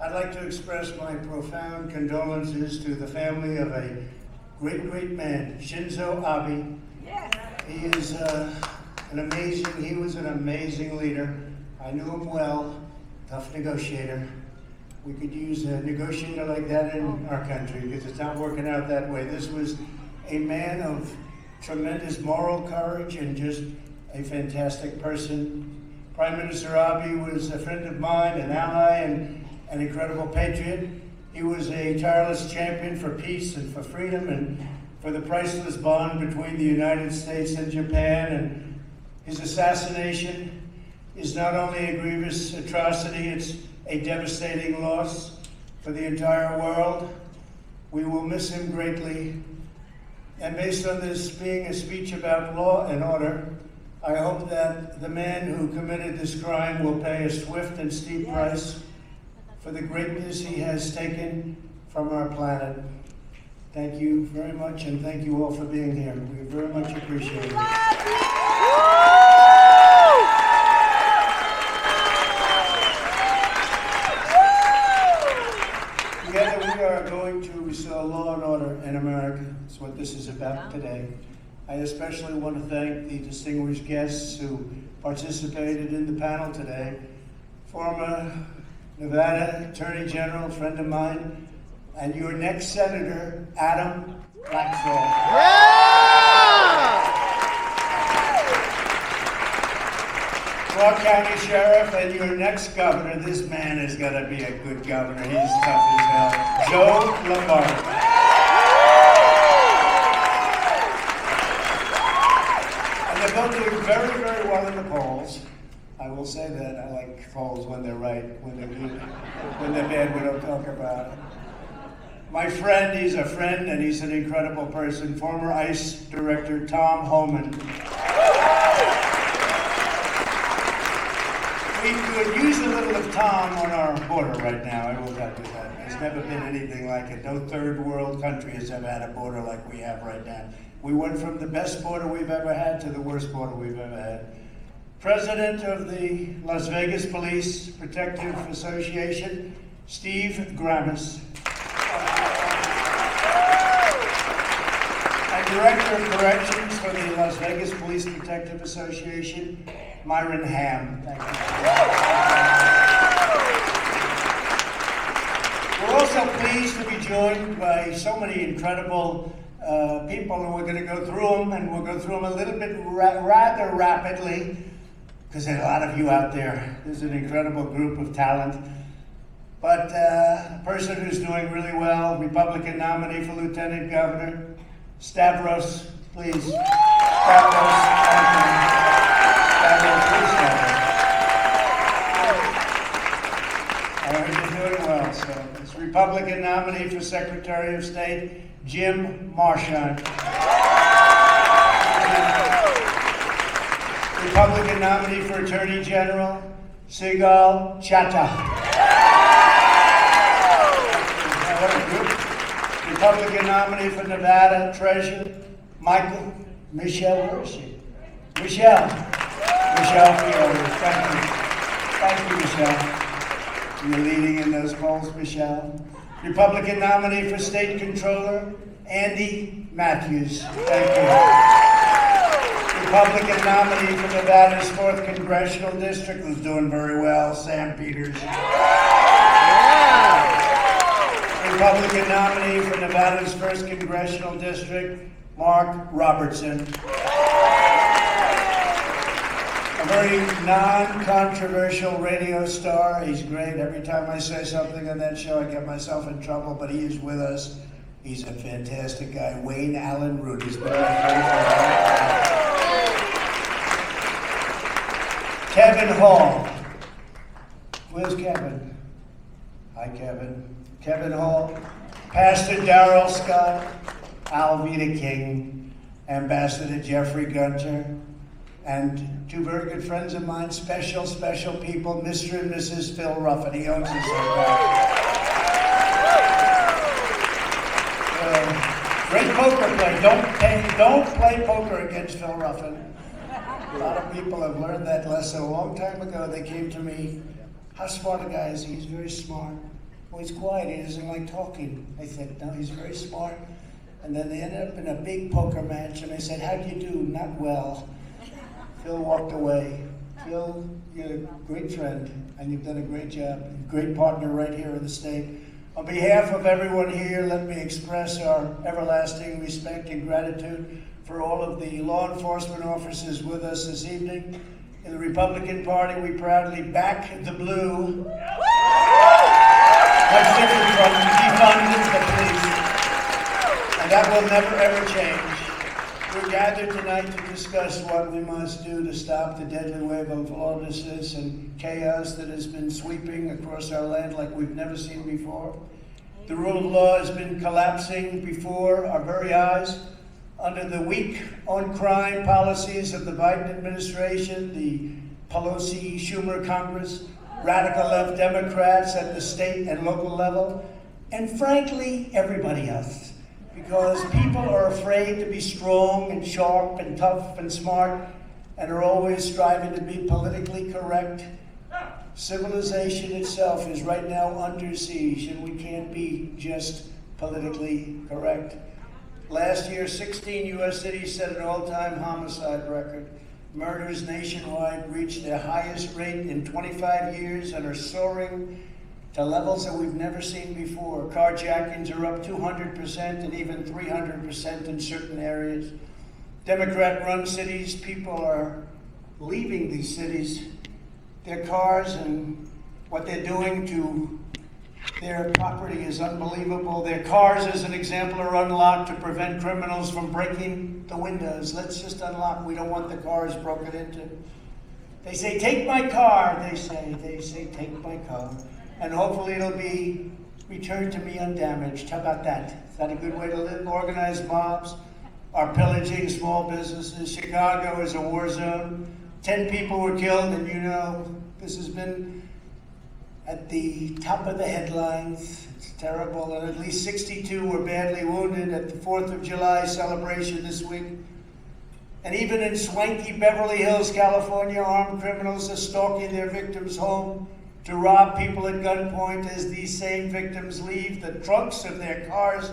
I'd like to express my profound condolences to the family of a great, great man, Shinzo Abe. He is he was an amazing leader. I knew him well, tough negotiator. We could use a negotiator like that in our country because it's not working out that way. This was a man of tremendous moral courage and just a fantastic person. Prime Minister Abe was a friend of mine, an ally, and an incredible patriot. He was a tireless champion for peace and for freedom and for the priceless bond between the United States and Japan. And his assassination is not only a grievous atrocity, it's a devastating loss for the entire world. We will miss him greatly. And based on this being a speech about law and order, I hope that the man who committed this crime will pay a swift and steep price for the greatness he has taken from our planet. Thank you very much, and thank you all for being here. We very much appreciate it. Together we are going to restore law and order in America. That's what this is about today. I especially want to thank the distinguished guests who participated in the panel today. Former Nevada Attorney General, friend of mine, and your next Senator, Adam Laxalt. Clark County Sheriff, and your next governor. This man is going to be a good governor. He's tough as hell. Joe Lombardo. And they're both doing very, very well in the polls. I will say that. I like polls when they're right. When they're good. When they're bad, we don't talk about it. My friend, he's a friend and he's an incredible person, former ICE Director Tom Homan. We could use a little of Tom on our border right now, I will tell you that. There's never been anything like it. No third world country has ever had a border like we have right now. We went from the best border we've ever had to the worst border we've ever had. President of the Las Vegas Police Protective Association, Steve Grammas. And Director of Corrections for the Las Vegas Police Protective Association, Myron Ham. Thank you. We're also pleased to be joined by so many incredible people, and we're going to go through them, and we'll go through them a little bit rather rapidly, because there's a lot of you out there. There's an incredible group of talent. But a person who's doing really well, Republican nominee for Lieutenant Governor, Stavros, please. Stavros, please stand. I heard you're doing well, so. It's Republican nominee for Secretary of State, Jim Marchant. Republican nominee for Attorney General, Sigal Chattah. Republican nominee for Nevada Treasurer, Michelle, where is she? Michelle Fiore. Thank you, Michelle. You're leading in those polls, Michelle. Republican nominee for State Controller, Andy Matthews. Thank you. Republican nominee for Nevada's 4th Congressional District, who's doing very well, Sam Peters. Republican nominee for Nevada's 1st Congressional District, Mark Robertson. A very non-controversial radio star. He's great. Every time I say something on that show, I get myself in trouble, but he is with us. He's a fantastic guy. Wayne Allen Root. He's been my friend for a long time. Kevin Hall. Where's Kevin? Hi, Kevin. Kevin Hall. Pastor Darrell Scott. Alveda King. Ambassador Jeffrey Gunter. And two very good friends of mine, special people, Mr. and Mrs. Phil Ruffin. He owns his own great poker player. Don't play poker against Phil Ruffin. A lot of people have learned that lesson a long time ago. They came to me, how smart a guy is he? He's very smart. Oh, he's quiet, he doesn't like talking. I said, no, he's very smart. And then they ended up in a big poker match, and I said, how'd you do? Not well. Phil walked away. Phil, you're a great friend, and you've done a great job. Great partner right here in the state. On behalf of everyone here, let me express our everlasting respect and gratitude for all of the law enforcement officers with us this evening. In the Republican Party, we proudly back the blue. Much different from defunding the police. And that will never ever change. We're gathered tonight to discuss what we must do to stop the deadly wave of lawlessness and chaos that has been sweeping across our land like we've never seen before. The rule of law has been collapsing before our very eyes under the weak on crime policies of the Biden administration, the Pelosi-Schumer Congress, radical left Democrats at the state and local level, and frankly, everybody else. Because people are afraid to be strong and sharp and tough and smart and are always striving to be politically correct. Civilization itself is right now under siege, and we can't be just politically correct. Last year, 16 U.S. cities set an all-time homicide record. Murders nationwide reached their highest rate in 25 years and are soaring to levels that we've never seen before. Carjackings are up 200% and even 300% in certain areas. Democrat-run cities, people are leaving these cities, their cars, and what they're doing to their property is unbelievable. Their cars, as an example, are unlocked to prevent criminals from breaking the windows. Let's just unlock. We don't want the cars broken into. They say, take my car, they say, take my car. And hopefully it'll be returned to me undamaged. How about that? Is that a good way to live? Organized mobs are pillaging small businesses. Chicago is a war zone. 10 people were killed, and you know, this has been at the top of the headlines. It's terrible, and at least 62 were badly wounded at the 4th of July celebration this week. And even in swanky Beverly Hills, California, armed criminals are stalking their victims' home to rob people at gunpoint as these same victims leave the trunks of their cars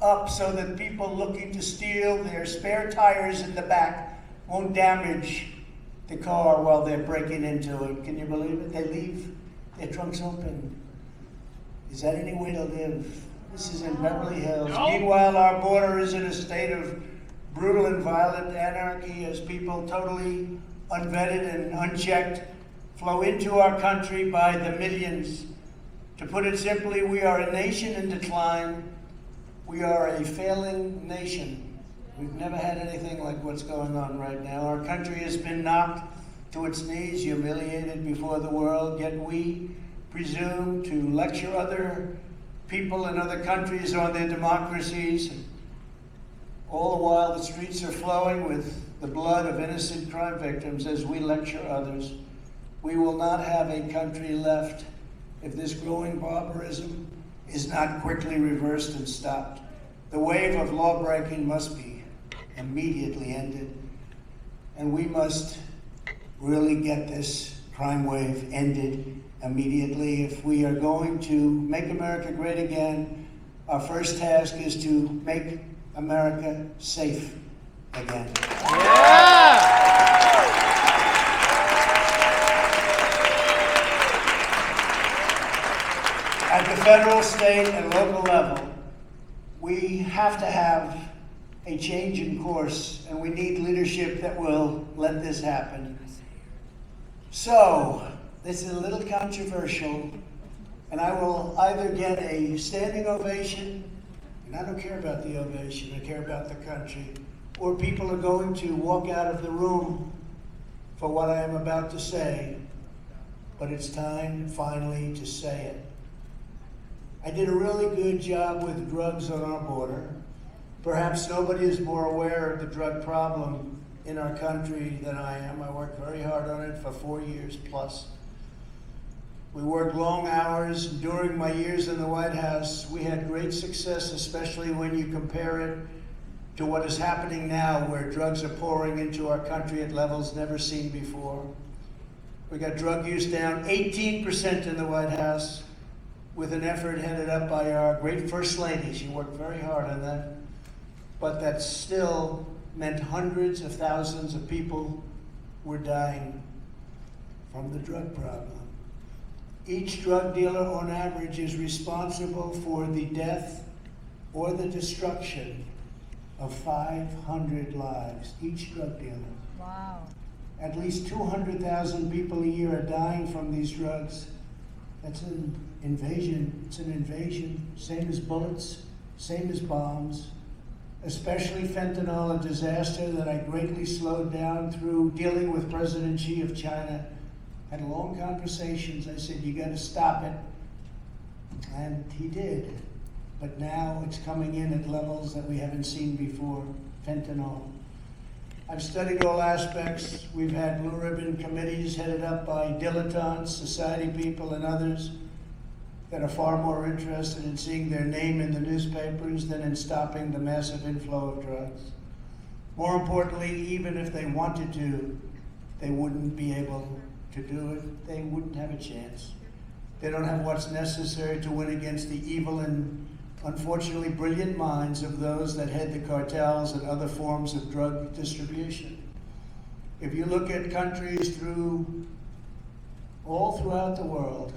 up so that people looking to steal their spare tires in the back won't damage the car while they're breaking into it. Can you believe it? They leave their trunks open. Is that any way to live? This is in Beverly Hills. No. Meanwhile, our border is in a state of brutal and violent anarchy as people totally unvetted and unchecked flow into our country by the millions. To put it simply, we are a nation in decline. We are a failing nation. We've never had anything like what's going on right now. Our country has been knocked to its knees, humiliated before the world, yet we presume to lecture other people in other countries on their democracies. All the while, the streets are flowing with the blood of innocent crime victims as we lecture others. We will not have a country left if this growing barbarism is not quickly reversed and stopped. The wave of law-breaking must be immediately ended, and we must really get this crime wave ended immediately. If we are going to make America great again, our first task is to make America safe again. Yeah! At the federal, state, and local level, we have to have a change in course, and we need leadership that will let this happen. So, this is a little controversial, and I will either get a standing ovation, and I don't care about the ovation, I care about the country, or people are going to walk out of the room for what I am about to say, but it's time finally to say it. I did a really good job with drugs on our border. Perhaps nobody is more aware of the drug problem in our country than I am. I worked very hard on it for 4 years plus. We worked long hours. During my years in the White House, we had great success, especially when you compare it to what is happening now, where drugs are pouring into our country at levels never seen before. We got drug use down 18% in the White House. with an effort headed up by our great First Lady. She worked very hard on that. But that still meant hundreds of thousands of people were dying from the drug problem. Each drug dealer on average is responsible for the death or the destruction of 500 lives, each drug dealer. Wow. At least 200,000 people a year are dying from these drugs. That's an invasion. It's an invasion, same as bullets, same as bombs. Especially fentanyl, a disaster that I greatly slowed down through dealing with President Xi of China. Had long conversations. I said, you got to stop it. And he did. But now it's coming in at levels that we haven't seen before, fentanyl. I've studied all aspects. We've had blue ribbon committees headed up by dilettantes, society people, and others that are far more interested in seeing their name in the newspapers than in stopping the massive inflow of drugs. More importantly, even if they wanted to, they wouldn't be able to do it. They wouldn't have a chance. They don't have what's necessary to win against the evil and unfortunately brilliant minds of those that head the cartels and other forms of drug distribution. If you look at countries all throughout the world,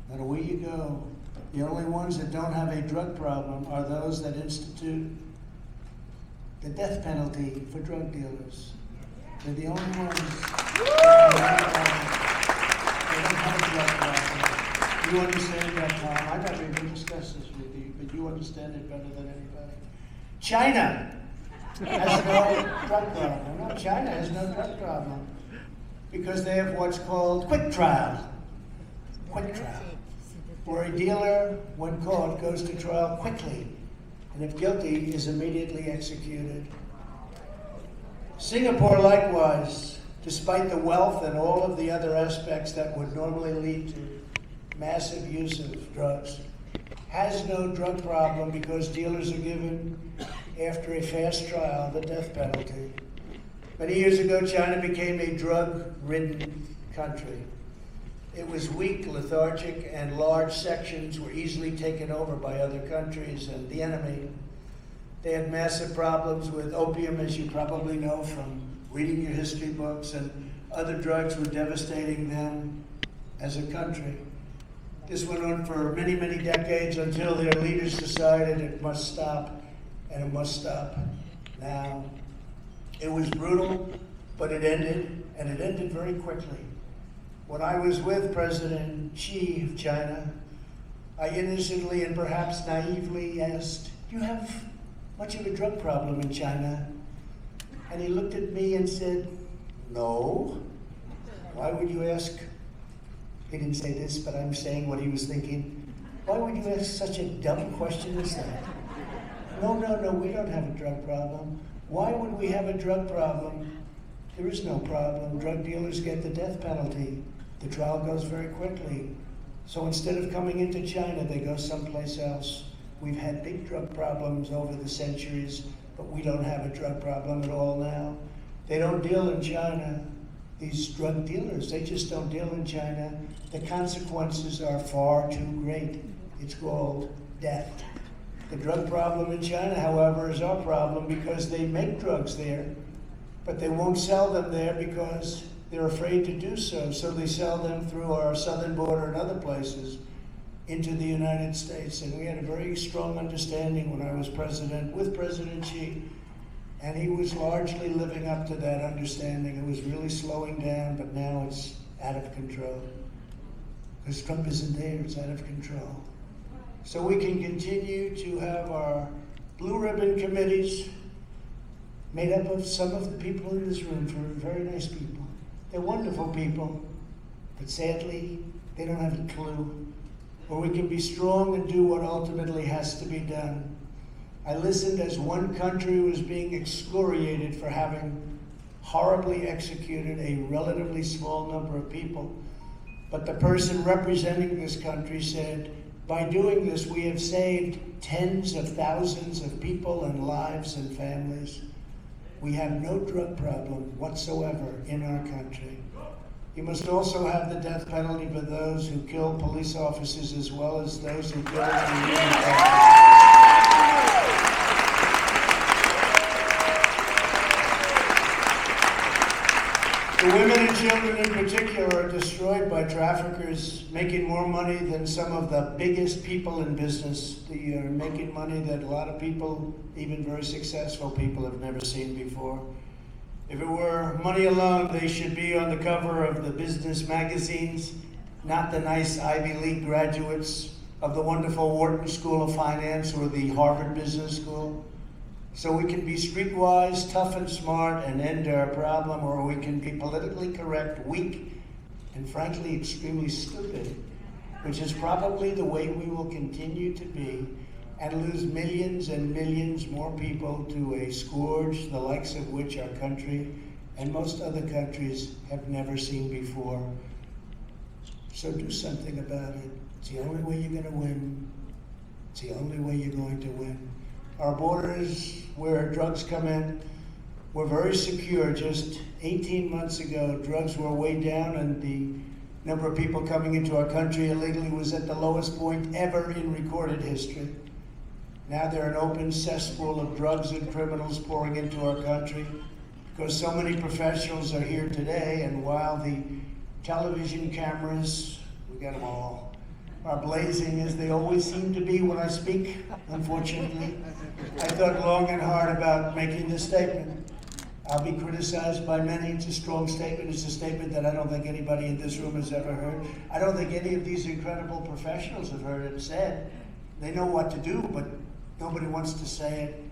no matter where you go, the only ones that don't have a drug problem are those that institute the death penalty for drug dealers. They're the only ones that don't have a drug problem. You understand that, Tom? I never even discussed this with you, but you understand it better than anybody. China has no drug problem. No, China has no drug problem because they have what's called quick trial. Quick trial, where a dealer, when caught, goes to trial quickly, and if guilty, is immediately executed. Singapore, likewise, despite the wealth and all of the other aspects that would normally lead to massive use of drugs, has no drug problem because dealers are given, after a fast trial, the death penalty. Many years ago, China became a drug-ridden country. It was weak, lethargic, and large sections were easily taken over by other countries and the enemy. They had massive problems with opium, as you probably know from reading your history books, and other drugs were devastating them as a country. This went on for many, many decades until their leaders decided it must stop, and it must stop now. It was brutal, but it ended, and it ended very quickly. When I was with President Xi of China, I innocently and perhaps naively asked, do you have much of a drug problem in China? And he looked at me and said, no. Why would you ask? He didn't say this, but I'm saying what he was thinking. Why would you ask such a dumb question as that? No, we don't have a drug problem. Why would we have a drug problem? There is no problem. Drug dealers get the death penalty. The trial goes very quickly. So instead of coming into China, they go someplace else. We've had big drug problems over the centuries, but we don't have a drug problem at all now. They don't deal in China. These drug dealers, they just don't deal in China. The consequences are far too great. It's called death. The drug problem in China, however, is our problem because they make drugs there, but they won't sell them there because they're afraid to do so. So they sell them through our southern border and other places into the United States. And we had a very strong understanding when I was president with President Xi, and he was largely living up to that understanding. It was really slowing down, but now it's out of control. Because Trump isn't there, it's out of control. So we can continue to have our blue ribbon committees made up of some of the people in this room, for very nice people. They're wonderful people, but sadly, they don't have a clue. Or we can be strong and do what ultimately has to be done. I listened as one country was being excoriated for having horribly executed a relatively small number of people. But the person representing this country said, by doing this, we have saved tens of thousands of people and lives and families. We have no drug problem whatsoever in our country. He must also have the death penalty for those who kill police officers as well as those who kill The women and children in particular are destroyed by traffickers making more money than some of the biggest people in business. They are making money that a lot of people, even very successful people, have never seen before. If it were money alone, they should be on the cover of the business magazines, not the nice Ivy League graduates of the wonderful Wharton School of Finance or the Harvard Business School. So we can be streetwise, tough and smart, and end our problem, or we can be politically correct, weak, and frankly extremely stupid, which is probably the way we will continue to be, and lose millions and millions more people to a scourge the likes of which our country and most other countries have never seen before. So do something about it. It's the only way you're going to win. It's the only way you're going to win. Our borders, where drugs come in, were very secure. Just 18 months ago, drugs were way down, and the number of people coming into our country illegally was at the lowest point ever in recorded history. Now they're an open cesspool of drugs and criminals pouring into our country because so many professionals are here today, and while the television cameras, we got them all, are blazing as they always seem to be when I speak, unfortunately. I thought long and hard about making this statement. I'll be criticized by many. It's a strong statement. It's a statement that I don't think anybody in this room has ever heard. I don't think any of these incredible professionals have heard it said. They know what to do, but nobody wants to say it.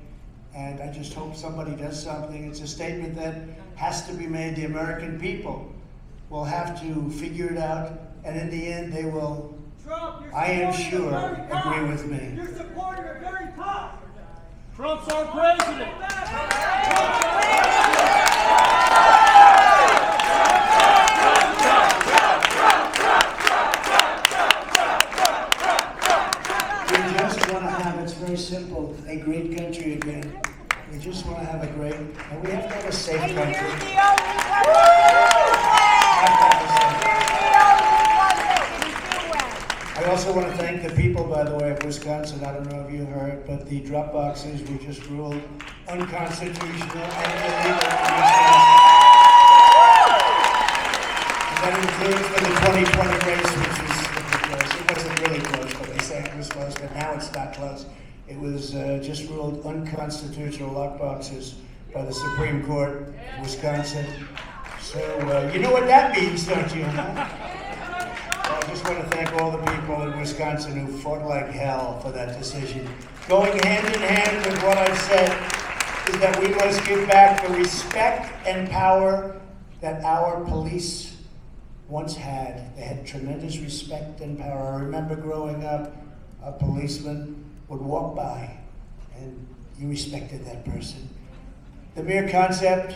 And I just hope somebody does something. It's a statement that has to be made. The American people will have to figure it out, and in the end, they will, Trump, I am sure, agree with me. You're supporting the very top. Trump's our president. We just want to have, it's very simple, a great country again. We just want to have a great, and we have to have a safe country. And you're the only one I also want to thank the people, by the way, of Wisconsin. I don't know if you heard, but the drop boxes were just ruled unconstitutional and illegal in Wisconsin. And that includes for the 2020 race, which was close. It wasn't really close, but they say it was close, but now it's not close. It was just ruled unconstitutional lock boxes by the Supreme Court of Wisconsin. So you know what that means, don't you, huh? I just want to thank all the people in Wisconsin who fought like hell for that decision. Going hand in hand with what I've said is that we must give back the respect and power that our police once had. They had tremendous respect and power. I remember growing up, a policeman would walk by and you respected that person. The mere concept,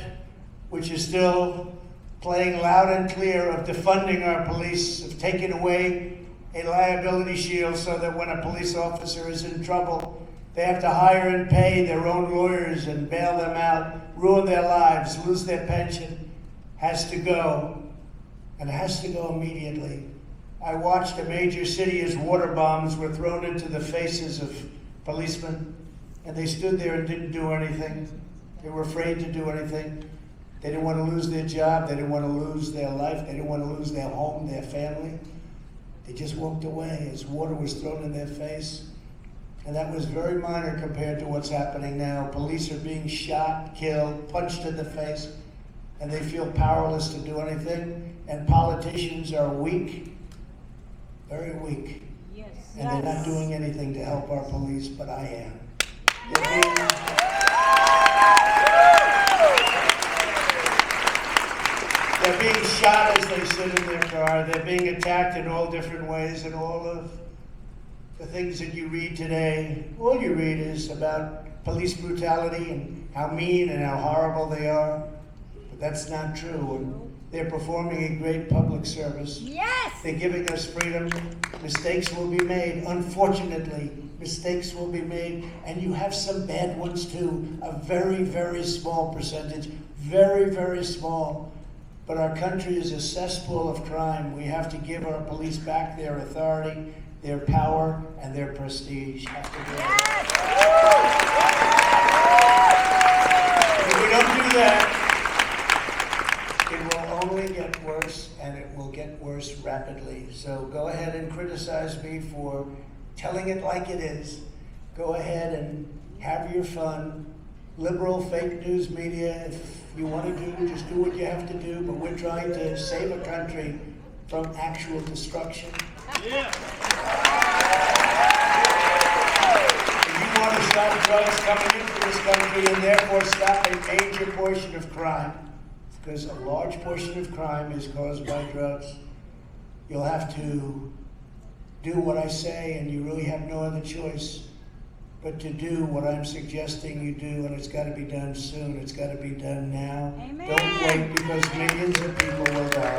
which is still playing loud and clear, of defunding our police, of taking away a liability shield so that when a police officer is in trouble, they have to hire and pay their own lawyers and bail them out, ruin their lives, lose their pension, has to go, and it has to go immediately. I watched a major city as water bombs were thrown into the faces of policemen, and they stood there and didn't do anything. They were afraid to do anything. They didn't want to lose their job. They didn't want to lose their life. They didn't want to lose their home, their family. They just walked away as water was thrown in their face. And that was very minor compared to what's happening now. Police are being shot, killed, punched in the face, and they feel powerless to do anything. And politicians are weak, very weak. Yes. And they're not doing anything to help our police, but I am. They're being shot as they sit in their car. They're being attacked in all different ways, and all of the things that you read today, all you read is about police brutality and how mean and how horrible they are. But that's not true. And they're performing a great public service. Yes! They're giving us freedom. Mistakes will be made. Unfortunately, mistakes will be made. And you have some bad ones too. A very, very small percentage. Very, very small. But our country is a cesspool of crime. We have to give our police back their authority, their power, and their prestige. If we don't do that, it will only get worse, and it will get worse rapidly. So go ahead and criticize me for telling it like it is. Go ahead and have your fun. Liberal fake news media, if you want to do, just do what you have to do, but we're trying to save a country from actual destruction. Yeah. If you want to stop drugs coming into this country and therefore stop a major portion of crime, because a large portion of crime is caused by drugs, you'll have to do what I say, and you really have no other choice but to do what I'm suggesting you do, and it's got to be done soon. It's got to be done now. Amen. Don't wait, because millions of people will die.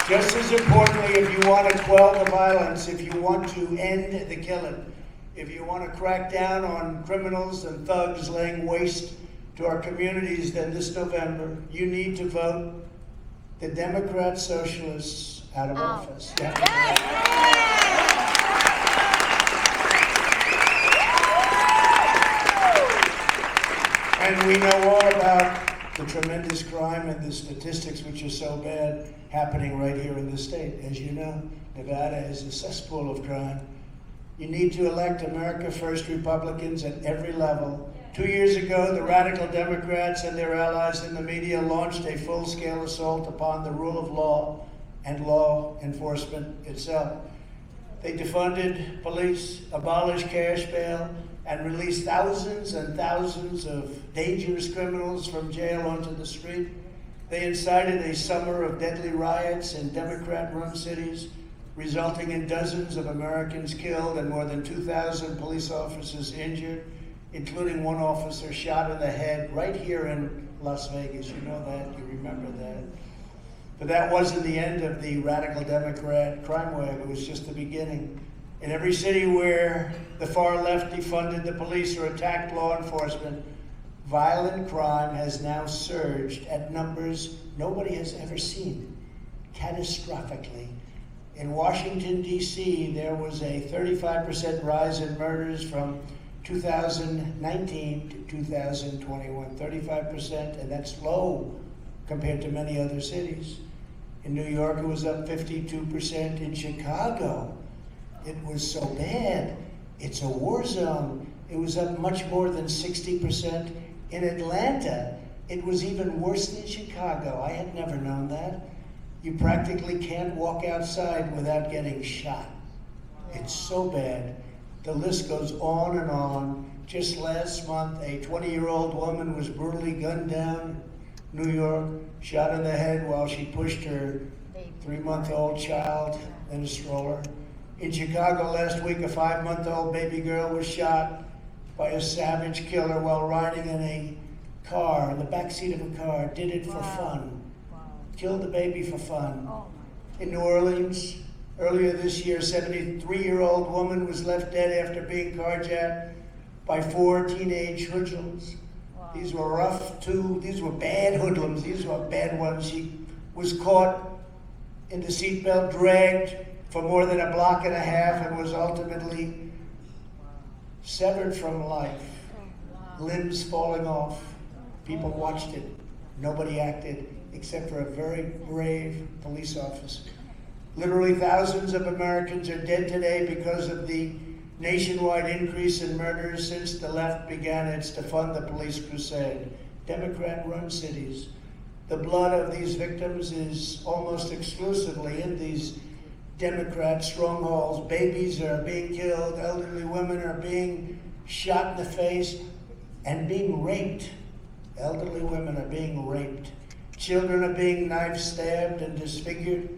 Just as importantly, if you want to quell the violence, if you want to end the killing, if you want to crack down on criminals and thugs laying waste to our communities, then this November, you need to vote the Democrat Socialists out of office. And we know all about the tremendous crime and the statistics, which are so bad, happening right here in the state. As you know, Nevada is a cesspool of crime. You need to elect America First Republicans at every level. 2 years ago, the radical Democrats and their allies in the media launched a full-scale assault upon the rule of law and law enforcement itself. They defunded police, abolished cash bail, and released thousands and thousands of dangerous criminals from jail onto the street. They incited a summer of deadly riots in Democrat-run cities, resulting in dozens of Americans killed and more than 2,000 police officers injured, including one officer shot in the head right here in Las Vegas. You know that, you remember that. But that wasn't the end of the radical Democrat crime wave. It was just the beginning. In every city where the far left defunded the police or attacked law enforcement, violent crime has now surged at numbers nobody has ever seen, catastrophically. In Washington, D.C., there was a 35% rise in murders from 2019 to 2021, 35%, and that's low compared to many other cities. In New York, it was up 52%. In Chicago, it was so bad, it's a war zone. It was up much more than 60%. In Atlanta, it was even worse than Chicago. I had never known that. You practically can't walk outside without getting shot. It's so bad. The list goes on and on. Just last month, a 20-year-old woman was brutally gunned down in New York, shot in the head while she pushed her 3-month-old child in a stroller. In Chicago last week, a 5-month-old baby girl was shot by a savage killer while riding in a car, in the backseat of a car. Did it for fun. Killed the baby for fun. In New Orleans, earlier this year, a 73-year-old woman was left dead after being carjacked by 4 teenage hoodlums. These were rough too. These were bad hoodlums. These were bad ones. She was caught in the seatbelt, dragged for more than a block and a half, and was ultimately severed from life. Limbs falling off. People watched it. Nobody acted except for a very brave police officer. Literally thousands of Americans are dead today because of the nationwide increase in murders since the left began its defund the police crusade. Democrat-run cities. The blood of these victims is almost exclusively in these Democrat strongholds. Babies are being killed, elderly women are being shot in the face and being raped. Elderly women are being raped. Children are being knife stabbed and disfigured.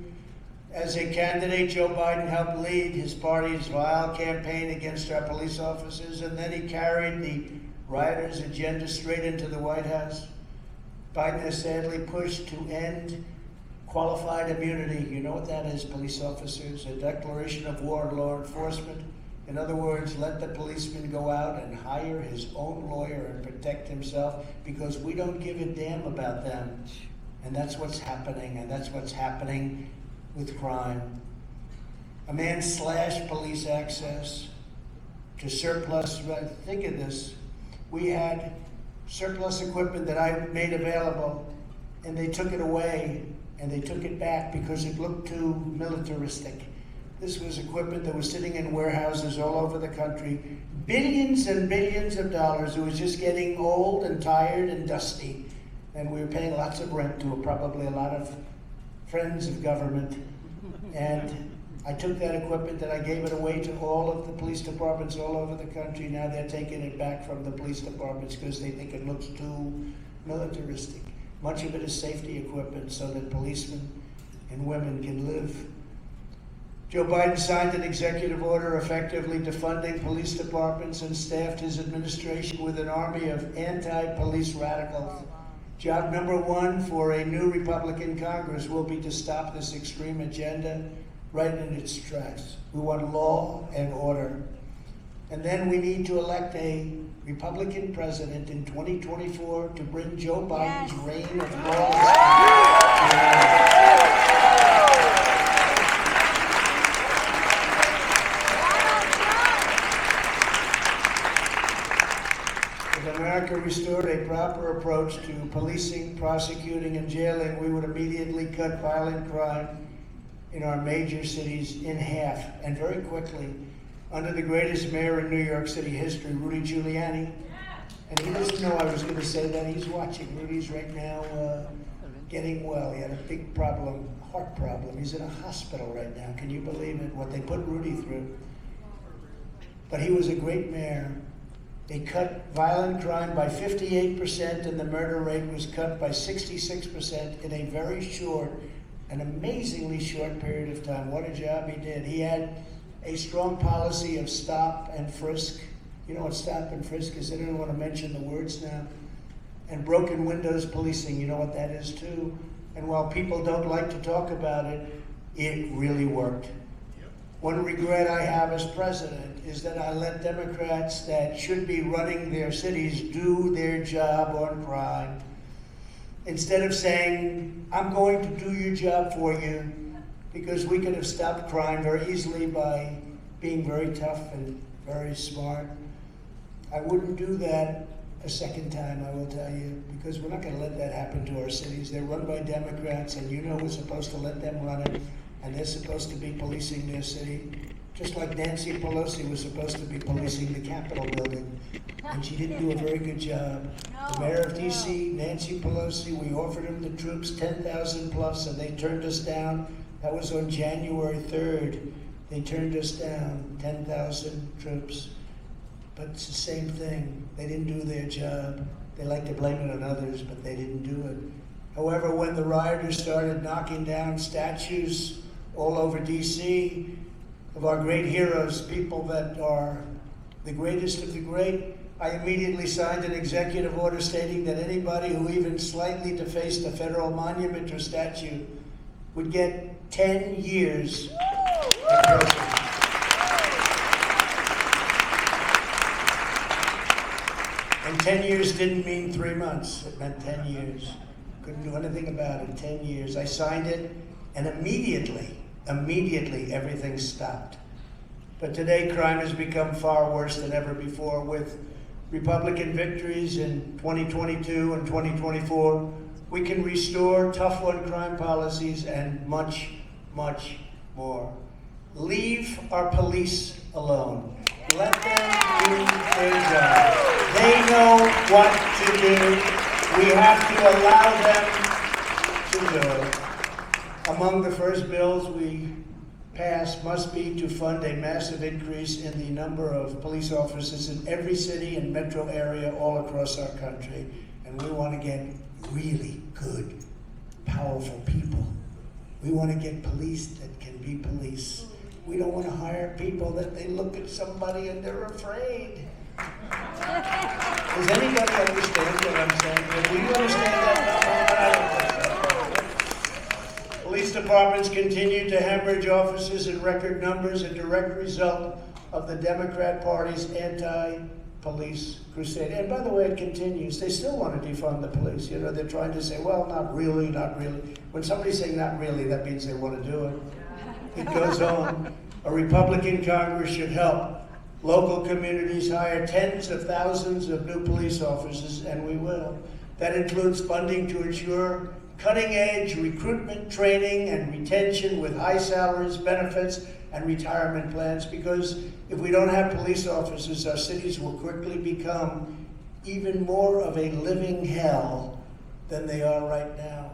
As a candidate, Joe Biden helped lead his party's vile campaign against our police officers, and then he carried the rioters' agenda straight into the White House. Biden has sadly pushed to end qualified immunity. You know what that is, police officers? A declaration of war on law enforcement. In other words, let the policeman go out and hire his own lawyer and protect himself, because we don't give a damn about them. And that's what's happening, and that's what's happening with crime. A man slashed police access to surplus. Think of this. We had surplus equipment that I made available, and they took it away, and they took it back because it looked too militaristic. This was equipment that was sitting in warehouses all over the country. Billions and billions of dollars. It was just getting old and tired and dusty. And we were paying lots of rent to probably a lot of friends of government. And I took that equipment and I gave it away to all of the police departments all over the country. Now they're taking it back from the police departments because they think it looks too militaristic. Much of it is safety equipment so that policemen and women can live. Joe Biden signed an executive order effectively defunding police departments and staffed his administration with an army of anti-police radicals. Job number one for a new Republican Congress will be to stop this extreme agenda right in its tracks. We want law and order. And then we need to elect a Republican president in 2024 to bring Joe Biden's reign of lawlessness. If America restored a proper approach to policing, prosecuting, and jailing, we would immediately cut violent crime in our major cities in half, and very quickly, under the greatest mayor in New York City history, Rudy Giuliani. And he doesn't know I was going to say that. He's watching. Rudy's right now getting well. He had a big problem, heart problem. He's in a hospital right now. Can you believe it, what they put Rudy through? But he was a great mayor. They cut violent crime by 58%, and the murder rate was cut by 66% in a very short, an amazingly short period of time. What a job he did. He had a strong policy of stop and frisk. You know what stop and frisk is? I don't want to mention the words now. And broken windows policing, you know what that is too. And while people don't like to talk about it, it really worked. One regret I have as president is that I let Democrats that should be running their cities do their job on crime. Instead of saying, I'm going to do your job for you, because we could have stopped crime very easily by being very tough and very smart. I wouldn't do that a second time, I will tell you, because we're not going to let that happen to our cities. They're run by Democrats, and you know we're supposed to let them run it, and they're supposed to be policing their city, just like Nancy Pelosi was supposed to be policing the Capitol building, and she didn't do a very good job. The mayor of D.C., Nancy Pelosi, we offered them the troops, 10,000 plus, and they turned us down. That was on January 3rd. They turned us down, 10,000 troops. But it's the same thing. They didn't do their job. They like to blame it on others, but they didn't do it. However, when the rioters started knocking down statues all over D.C. of our great heroes, people that are the greatest of the great, I immediately signed an executive order stating that anybody who even slightly defaced a federal monument or statue would get 10 years in prison. And 10 years didn't mean 3 months. It meant 10 years. Couldn't do anything about it. 10 years. I signed it, and immediately everything stopped. But today, crime has become far worse than ever before. With Republican victories in 2022 and 2024, we can restore tough on-crime policies and much, much more. Leave our police alone. Let them do their job. They know what to do. We have to allow them to do it. Among the first bills we pass must be to fund a massive increase in the number of police officers in every city and metro area all across our country. And we want to get really good, powerful people. We want to get police that can be police. We don't want to hire people that they look at somebody and they're afraid. Does anybody understand what I'm saying? Do you understand that? Police departments continue to hemorrhage officers in record numbers, a direct result of the Democrat Party's anti-police crusade. And by the way, it continues. They still want to defund the police. You know, they're trying to say, well, not really, not really. When somebody's saying not really, that means they want to do it. It goes on. A Republican Congress should help local communities hire tens of thousands of new police officers, and we will. That includes funding to ensure cutting-edge recruitment, training, and retention with high salaries, benefits, and retirement plans, because if we don't have police officers, our cities will quickly become even more of a living hell than they are right now.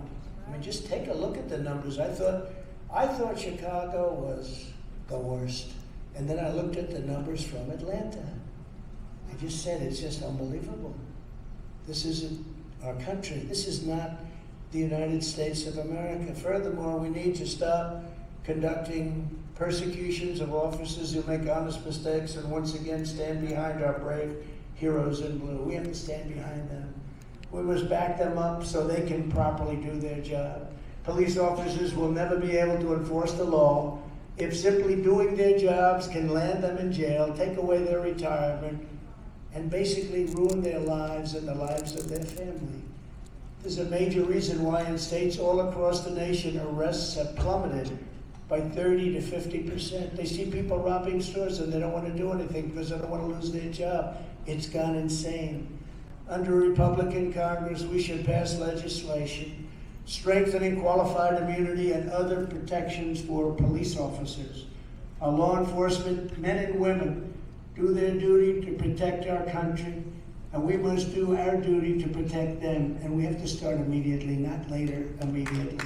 I mean, just take a look at the numbers. I thought Chicago was the worst. And then I looked at the numbers from Atlanta. I just said, it's just unbelievable. This isn't our country. This is not the United States of America. Furthermore, we need to stop conducting persecutions of officers who make honest mistakes and once again stand behind our brave heroes in blue. We have to stand behind them. We must back them up so they can properly do their job. Police officers will never be able to enforce the law if simply doing their jobs can land them in jail, take away their retirement, and basically ruin their lives and the lives of their family. There's a major reason why in states all across the nation arrests have plummeted by 30 to 50%. They see people robbing stores and they don't want to do anything because they don't want to lose their job. It's gone insane. Under a Republican Congress, we should pass legislation strengthening qualified immunity and other protections for police officers. Our law enforcement men and women do their duty to protect our country, and we must do our duty to protect them, and we have to start immediately, not later, immediately.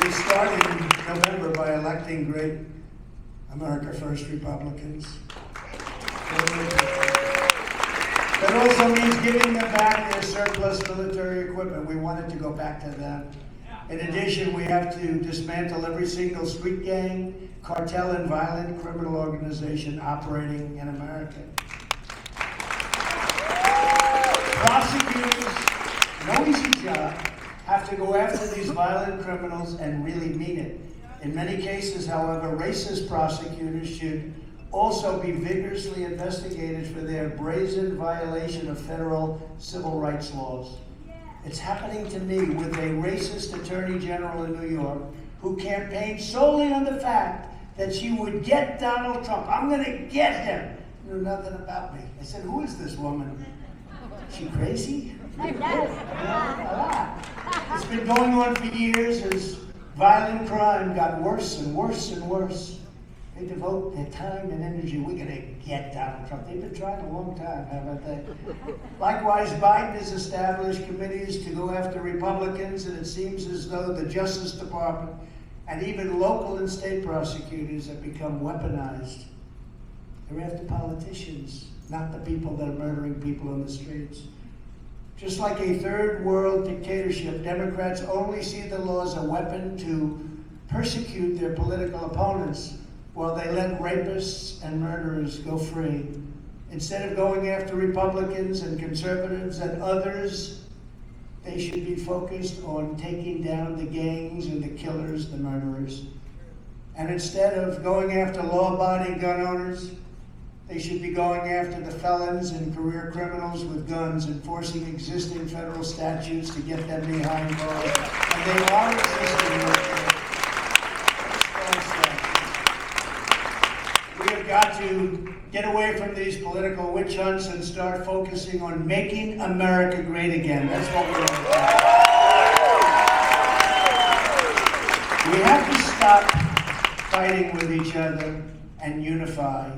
We started in November by electing great America First Republicans. That also means giving them back their surplus military equipment. We wanted to go back to them. In addition, we have to dismantle every single street gang, cartel, and violent criminal organization operating in America. Prosecutors, no easy job, have to go after these violent criminals and really mean it. In many cases, however, racist prosecutors should also be vigorously investigated for their brazen violation of federal civil rights laws. It's happening to me with a racist attorney general in New York who campaigned solely on the fact that she would get Donald Trump. I'm going to get him. Knew nothing about me. I said, who is this woman? She crazy? It's been going on for years as violent crime got worse and worse and worse. They devote their time and energy. We're going to get Donald Trump. They've been trying a long time, haven't they? Likewise, Biden has established committees to go after Republicans, and it seems as though the Justice Department and even local and state prosecutors have become weaponized. They're after politicians, not the people that are murdering people on the streets. Just like a third world dictatorship, Democrats only see the law as a weapon to persecute their political opponents, while they let rapists and murderers go free. Instead of going after Republicans and conservatives and others, they should be focused on taking down the gangs and the killers, the murderers. And instead of going after law-abiding gun owners, they should be going after the felons and career criminals with guns, enforcing existing federal statutes to get them behind bars. And they are existing right now. We have got to get away from these political witch hunts and start focusing on making America great again. That's what we're going to do. We have to stop fighting with each other and unify.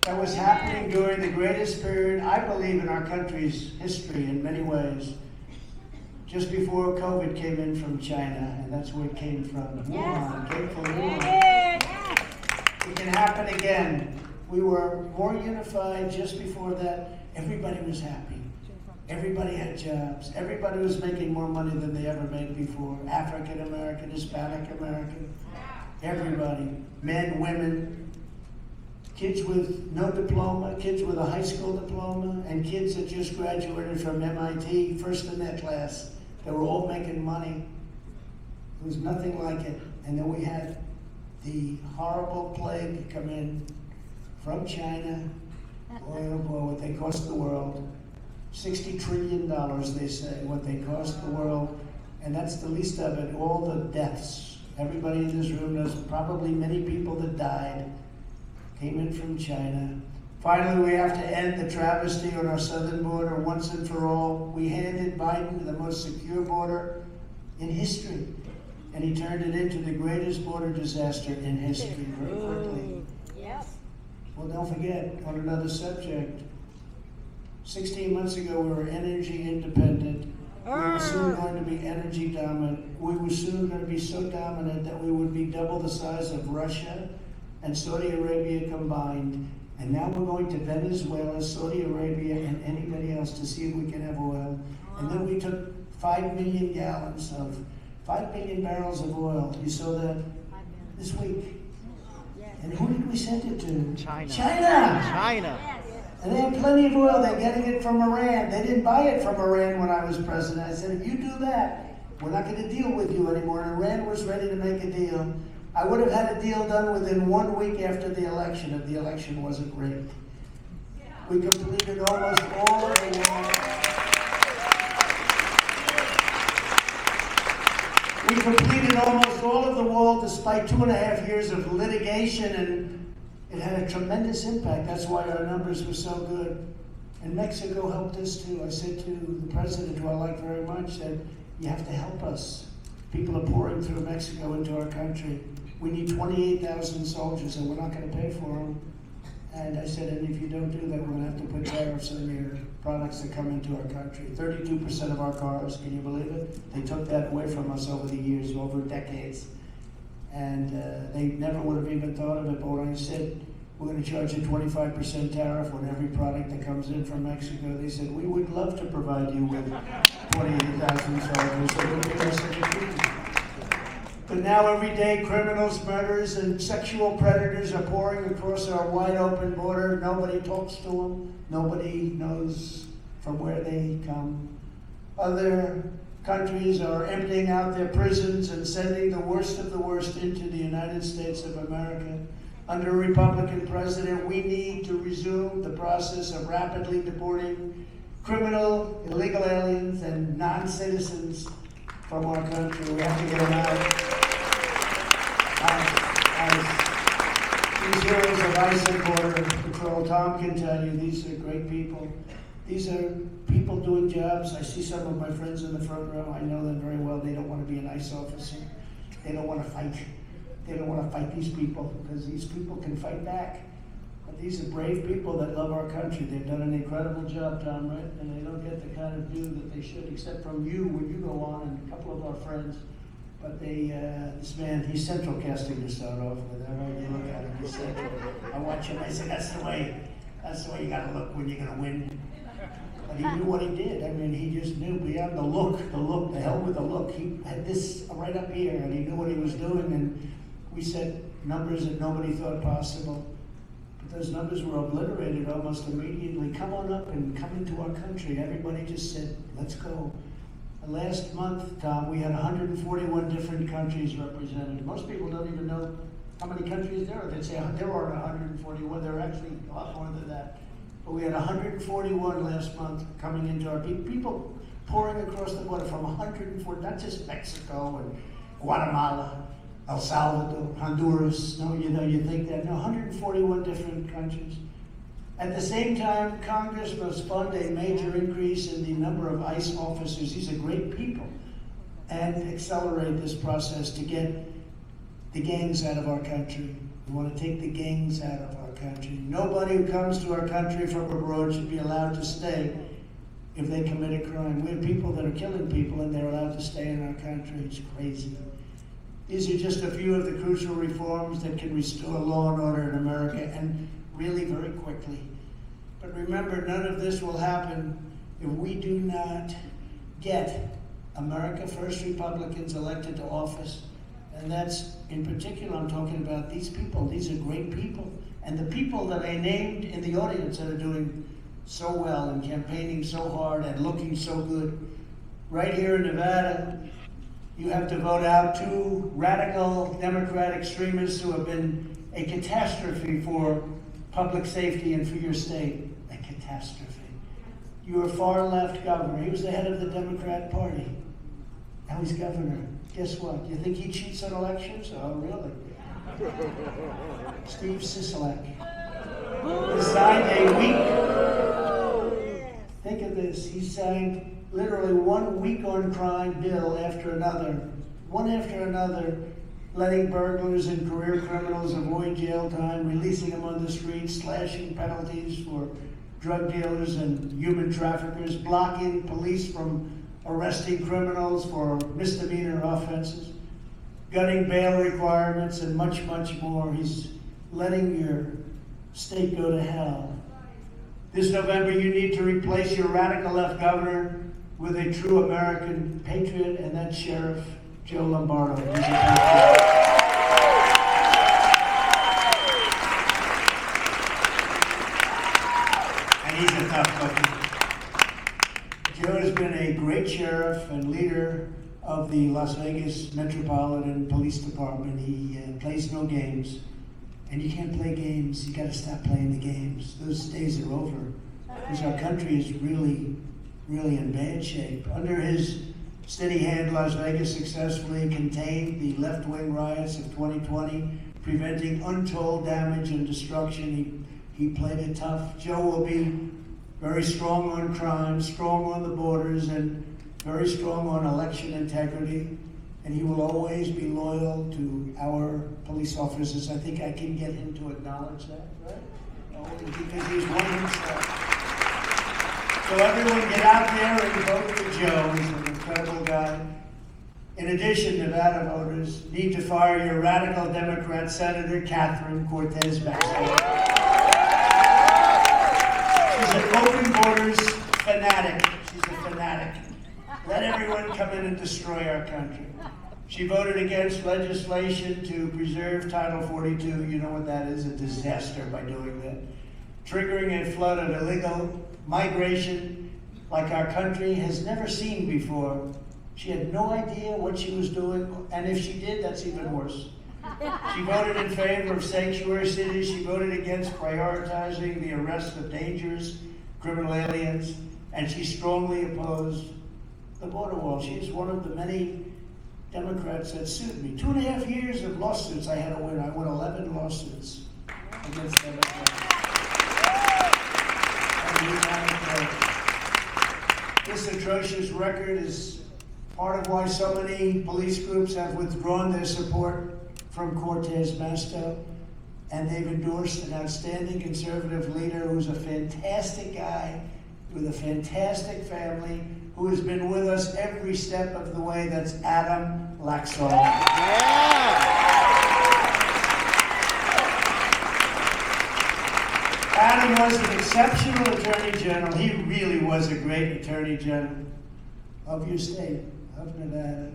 That was happening during the greatest period, I believe, in our country's history in many ways. Just before COVID came in from China, and that's where it came from. Wuhan, it came from Wuhan. It can happen again. We were more unified just before that. Everybody was happy. Everybody had jobs. Everybody was making more money than they ever made before. African American, Hispanic American, everybody. Men, women, kids with no diploma, kids with a high school diploma, and kids that just graduated from MIT, first in their class. They were all making money. There was nothing like it. And then we had the horrible plague come in from China. Boy, oh boy, what they cost the world. $60 trillion, they say, what they cost the world. And that's the least of it, all the deaths. Everybody in this room knows probably many people that died came in from China. Finally, we have to end the travesty on our southern border once and for all. We handed Biden the most secure border in history, and he turned it into the greatest border disaster in history very quickly. Well, don't forget, on another subject, 16 months ago we were energy independent. We were soon going to be energy dominant. We were soon going to be so dominant that we would be double the size of Russia and Saudi Arabia combined. And now we're going to Venezuela, Saudi Arabia, and anybody else to see if we can have oil. And then we took 5 million gallons of, 5 million barrels of oil. You saw that this week. And who did we send it to? China. China! And they have plenty of oil. They're getting it from Iran. They didn't buy it from Iran when I was president. I said, if you do that, we're not going to deal with you anymore. And Iran was ready to make a deal. I would have had a deal done within 1 week after the election if the election wasn't rigged. We completed almost all of the wall. We completed almost all of the wall despite 2.5 years of litigation, and it had a tremendous impact. That's why our numbers were so good. And Mexico helped us too. I said to the president, who I like very much, that you have to help us. People are pouring through Mexico into our country. We need 28,000 soldiers, and we're not going to pay for them. And I said, and if you don't do that, we're going to have to put tariffs on your products that come into our country. 32% of our cars, can you believe it? They took that away from us over the years, over decades. And they never would have even thought of it, but when I said, we're going to charge a 25% tariff on every product that comes in from Mexico, they said, we would love to provide you with 28,000 soldiers. So we'll give us a But now every day, criminals, murderers, and sexual predators are pouring across our wide open border. Nobody talks to them. Nobody knows from where they come. Other countries are emptying out their prisons and sending the worst of the worst into the United States of America. Under a Republican president, we need to resume the process of rapidly deporting criminal, illegal aliens, and non-citizens from our country. We have to get them out. These heroes of ICE and Border Patrol, Tom can tell you, these are great people. These are people doing jobs. I see some of my friends in the front row. I know them very well. They don't want to be an ICE officer. They don't want to fight. They don't want to fight these people because these people can fight back. But these are brave people that love our country. They've done an incredible job, Tom, right? And they don't get the kind of view that they should, except from you when you go on and a couple of our friends. But they, this man, he's central casting to start off with. Right? You look at him, he's central. I watch him, I say, that's the way you gotta look when you're gonna win. But he knew what he did. I mean, he just knew beyond the hell with the look. He had this right up here, and he knew what he was doing, and we set numbers that nobody thought possible. But those numbers were obliterated almost immediately. Come on up and come into our country. Everybody just said, let's go. Last month, Tom, we had 141 different countries represented. Most people don't even know how many countries there are. They say there are 141. There are actually a lot more than that. But we had 141 last month coming into our people pouring across the border from 140, not just Mexico and Guatemala, El Salvador, Honduras. No, you think that. No, 141 different countries. At the same time, Congress must fund a major increase in the number of ICE officers. These are great people. And accelerate this process to get the gangs out of our country. We want to take the gangs out of our country. Nobody who comes to our country from abroad should be allowed to stay if they commit a crime. We have people that are killing people and they're allowed to stay in our country. It's crazy. These are just a few of the crucial reforms that can restore law and order in America, and really very quickly. But remember, none of this will happen if we do not get America First Republicans elected to office. And that's, in particular, I'm talking about these people. These are great people. And the people that I named in the audience that are doing so well and campaigning so hard and looking so good. Right here in Nevada, You have to vote out 2 radical Democrat extremists who have been a catastrophe for public safety and for your state. A catastrophe. You're a far-left governor. He was the head of the Democrat Party. Now he's governor. Guess what? You think he cheats on elections? Oh, really? Steve Sisolak. He signed a week. Think of this. He signed literally 1 week on crime bill after another, one after another, letting burglars and career criminals avoid jail time, releasing them on the streets, slashing penalties for drug dealers and human traffickers, blocking police from arresting criminals for misdemeanor offenses, gutting bail requirements, and much, much more. He's letting your state go to hell. This November, you need to replace your radical left governor with a true American patriot, and that's Sheriff Joe Lombardo. He's a patriot. And he's a tough cookie. Joe has been a great sheriff and leader of the Las Vegas Metropolitan Police Department. He plays no games. And you can't play games. You got to stop playing the games. Those days are over. Because our country is really in bad shape. Under his steady hand, Las Vegas successfully contained the left-wing riots of 2020, preventing untold damage and destruction. He played it tough. Joe will be very strong on crime, strong on the borders, and very strong on election integrity. And he will always be loyal to our police officers. I think I can get him to acknowledge that, right? Because he's one himself. So everyone get out there and vote for Joe. He's an incredible guy. In addition, Nevada voters need to fire your radical Democrat Senator Catherine Cortez Masto. She's an open borders fanatic. She's a fanatic. Let everyone come in and destroy our country. She voted against legislation to preserve Title 42. You know what that is? A disaster by doing that. Triggering a flood of illegal migration like our country has never seen before. She had no idea what she was doing, and if she did, that's even worse. She voted in favor of sanctuary cities. She voted against prioritizing the arrest of dangerous criminal aliens, and she strongly opposed the border wall. She is one of the many Democrats that sued me. 2.5 years of lawsuits I had to win. I won 11 lawsuits against Democrats. This atrocious record is part of why so many police groups have withdrawn their support from Cortez Masto, and they've endorsed an outstanding conservative leader who's a fantastic guy with a fantastic family, who has been with us every step of the way. That's Adam Laxalt. Adam was an exceptional Attorney General. He really was a great Attorney General of your state, of Nevada.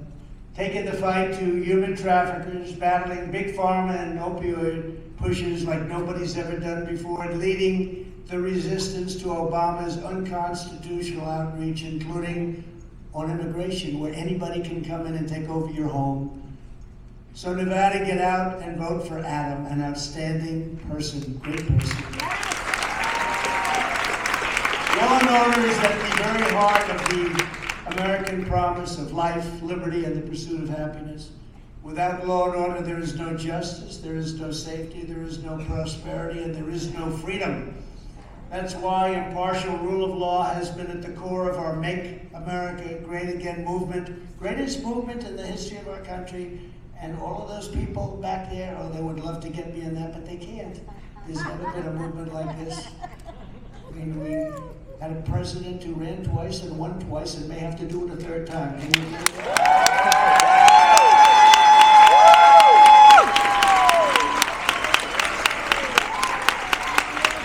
Taking the fight to human traffickers, battling big pharma and opioid pushers like nobody's ever done before, and leading the resistance to Obama's unconstitutional outreach, including on immigration, where anybody can come in and take over your home. So Nevada, get out and vote for Adam, an outstanding person, great person. Law and order is at the very heart of the American promise of life, liberty, and the pursuit of happiness. Without law and order, there is no justice, there is no safety, there is no prosperity, and there is no freedom. That's why impartial rule of law has been at the core of our Make America Great Again movement, greatest movement in the history of our country. And all of those people back there, oh, they would love to get me in that, but they can't. There's never been a movement like this. I mean, we had a president who ran twice and won twice and may have to do it a third time. Can you believe that?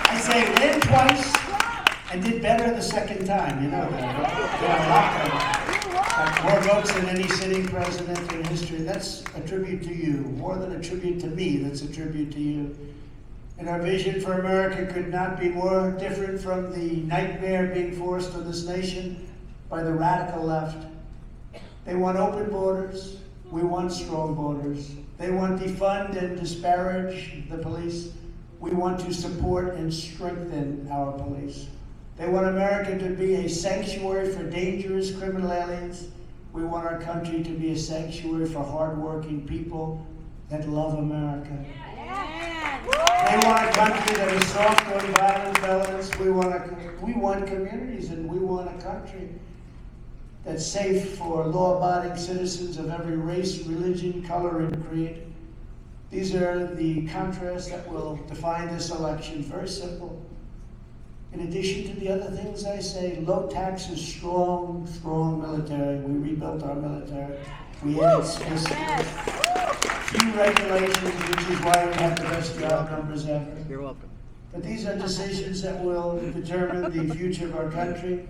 I say ran twice and did better the second time, you know that. More votes than any sitting president in history. That's a tribute to you. More than a tribute to me, that's a tribute to you. And our vision for America could not be more different from the nightmare being forced on this nation by the radical left. They want open borders. We want strong borders. They want to defund and disparage the police. We want to support and strengthen our police. They want America to be a sanctuary for dangerous criminal aliens. We want our country to be a sanctuary for hardworking people that love America. They want a country that is soft on violent felons. We want communities, and we want a country that's safe for law-abiding citizens of every race, religion, color, and creed. These are the contrasts that will define this election. Very simple. In addition to the other things I say, low taxes, strong military. We rebuilt our military. We added few regulations, which is why we have the best job numbers ever. You're welcome. But these are decisions that will determine the future of our country.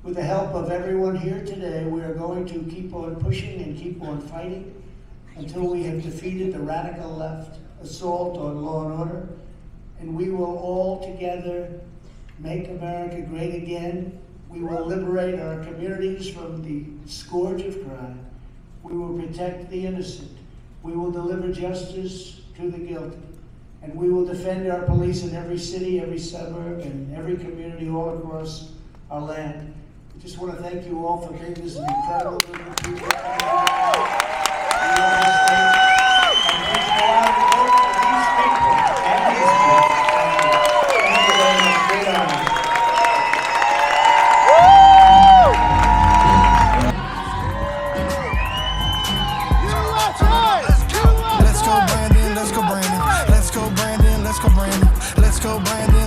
With the help of everyone here today, we are going to keep on pushing and keep on fighting until we have defeated the radical left assault on law and order. And we will all together make America great again. We will liberate our communities from the scourge of crime. We will protect the innocent. We will deliver justice to the guilty. And we will defend our police in every city, every suburb, and every community all across our land. I just want to thank you all for being this incredible group of people.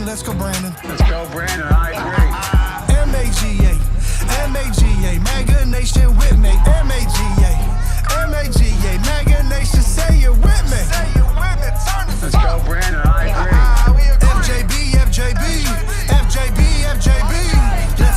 Let's go, Brandon. I agree. MAGA, MAGA Nation with me. MAGA, MAGA Nation, say it with me. Let's go, Brandon. I agree. FJB. Let's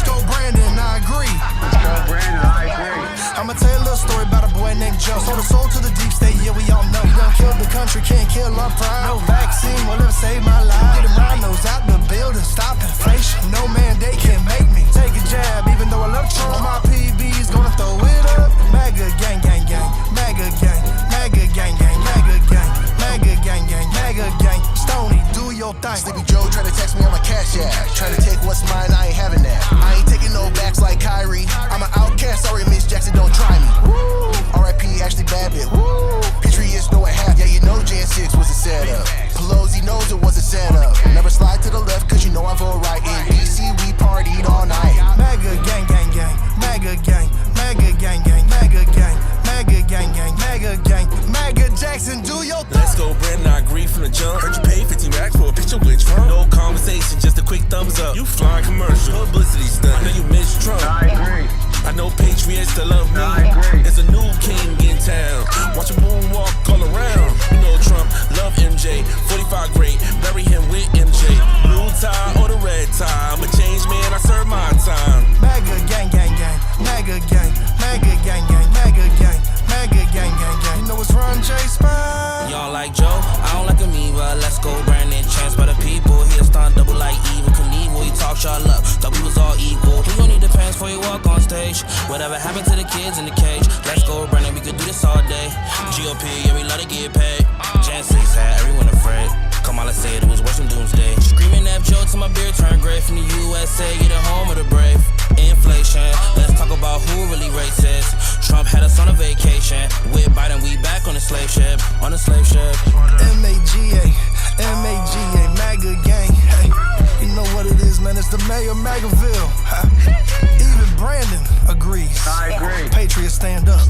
go, Brandon. I agree. Let's go, Brandon. I agree. I'ma tell you a little story about a boy named Joe. Sold his soul to the deep state, yeah, we all know. He done killed the country, can't kill our pride. No vaccine will ever save my life. Get him rhinos out the building, stop inflation. No mandate can make me take a jab, even though I love Trump. My PB's gonna throw it up. MAGA gang, gang, gang. MAGA gang, MAGA gang, gang. MAGA gang, MAGA gang, gang. MAGA gang. Stoney, do your thing. Sleepy Joe try to text me on my cash app. Trying to take what's mine, I ain't having that. I ain't taking no backs like Kyrie. I'm an outcast, sorry Mitch Jackson, don't try me. Woo! R.I.P. Ashley Babbitt. Woo! Patriots know what happened. Yeah, you know Jan 6 was a setup. Pelosi knows it was a setup. Never slide to the left, cause you know I vote right. In D.C. we partied all night. MAGA gang, gang, gang. MAGA gang, MAGA gang, gang. MAGA gang, MAGA gang, gang. MAGA gang. MAGA Jackson, do your thing. Let's go, Brandon, I agree from the jump. Heard you pay 15 racks for a picture with Trump. No conversation, just a quick thumbs up. You flying commercial, publicity stunt. I know you miss Trump. I agree. I know patriots still love me. I agree. There's a new king in town. Watch him moonwalk all around. You know Trump, love MJ. 45 great, bury him with MJ. Blue tie or the red tie. I'm a changed man, I serve my time. MAGA gang, gang, gang. MAGA gang, MAGA gang, gang. MAGA gang, MAGA gang, gang, gang. You know it's Ron J. Spine. Y'all like Joe? I don't like him either. Let's go, Brandon. Chance by the people. He'll stunt double like evil Knievel. He talks y'all up. Thought we was all equal. He gon' need the pants before he walk on stage. Whatever happened to the kids in the cage? Let's go, Brandon. We could do this all day. GOP, yeah, we love to get paid. Jan 6 had everyone afraid. Kamala said it was worse than doomsday. Screaming F Joe till my beard turned gray. From the USA, get a home of the brave. Inflation, let's talk about who really racist. Trump had us on a vacation. With Biden, we back on the slave ship. On the slave ship. MAGA, MAGA gang. Hey, you know what it is, man. It's the mayor of MAGAville. Even Brandon agrees. I agree. Patriots stand up.